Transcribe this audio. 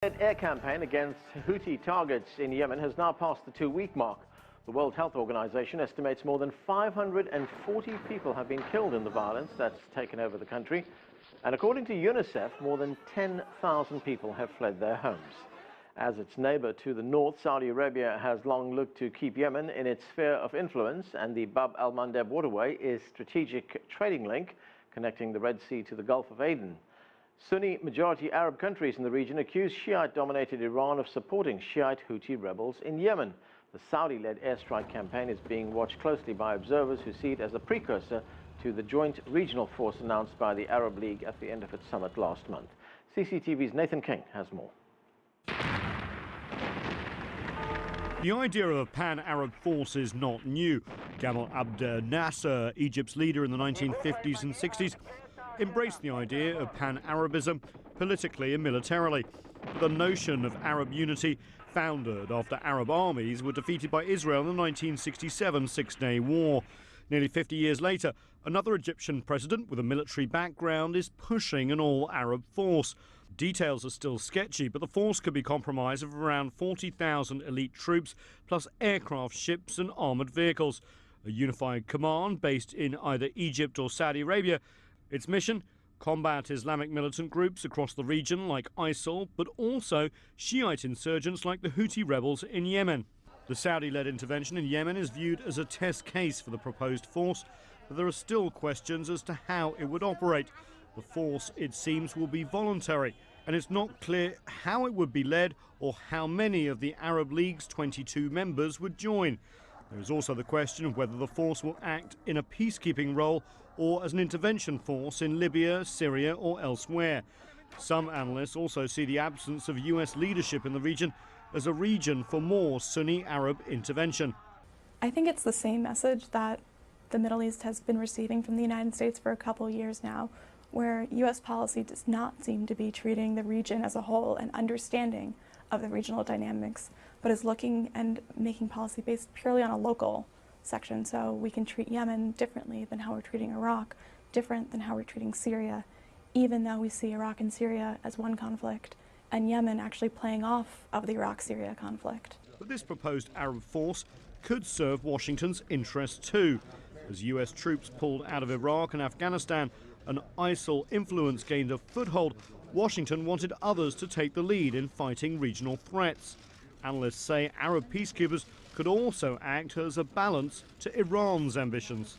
The air campaign against Houthi targets in Yemen has now passed the 2-week mark. The World Health Organization estimates more than 540 people have been killed in the violence that's taken over the country. And according to UNICEF, more than 10,000 people have fled their homes. As its neighbor to the north, Saudi Arabia has long looked to keep Yemen in its sphere of influence, and the Bab Al-Mandeb waterway is a strategic trading link connecting the Red Sea to the Gulf of Aden. Sunni majority Arab countries in the region accuse Shiite-dominated Iran of supporting Shiite Houthi rebels in Yemen. The Saudi-led airstrike campaign is being watched closely by observers who see it as a precursor to the joint regional force announced by the Arab League at the end of its summit last month. CCTV's Nathan King has more. The idea of a pan-Arab force is not new. Gamal Abdel Nasser, Egypt's leader in the 1950s and 60s, embraced the idea of pan-Arabism politically and militarily. The notion of Arab unity foundered after Arab armies were defeated by Israel in the 1967 Six-Day War. Nearly 50 years later, another Egyptian president with a military background is pushing an all-Arab force. Details are still sketchy, but the force could be comprised of around 40,000 elite troops, plus aircraft, ships and armoured vehicles. A unified command based in either Egypt or Saudi Arabia. Its mission? Combat Islamic militant groups across the region like ISIL, but also Shiite insurgents like the Houthi rebels in Yemen. The Saudi-led intervention in Yemen is viewed as a test case for the proposed force, but there are still questions as to how it would operate. The force, it seems, will be voluntary, and it's not clear how it would be led or how many of the Arab League's 22 members would join. There is also the question of whether the force will act in a peacekeeping role or as an intervention force in Libya, Syria or elsewhere. Some analysts also see the absence of US leadership in the region as a region for more Sunni Arab intervention. I think it's the same message that the Middle East has been receiving from the United States for a couple of years now, where US policy does not seem to be treating the region as a whole and understanding of the regional dynamics, but is looking and making policy based purely on a local section. So we can treat Yemen differently than how we're treating Iraq, different than how we're treating Syria, even though we see Iraq and Syria as one conflict, and Yemen actually playing off of the Iraq-Syria conflict. But this proposed Arab force could serve Washington's interests too. As US troops pulled out of Iraq and Afghanistan and ISIL influence gained a foothold, Washington wanted others to take the lead in fighting regional threats. Analysts say Arab peacekeepers could also act as a balance to Iran's ambitions.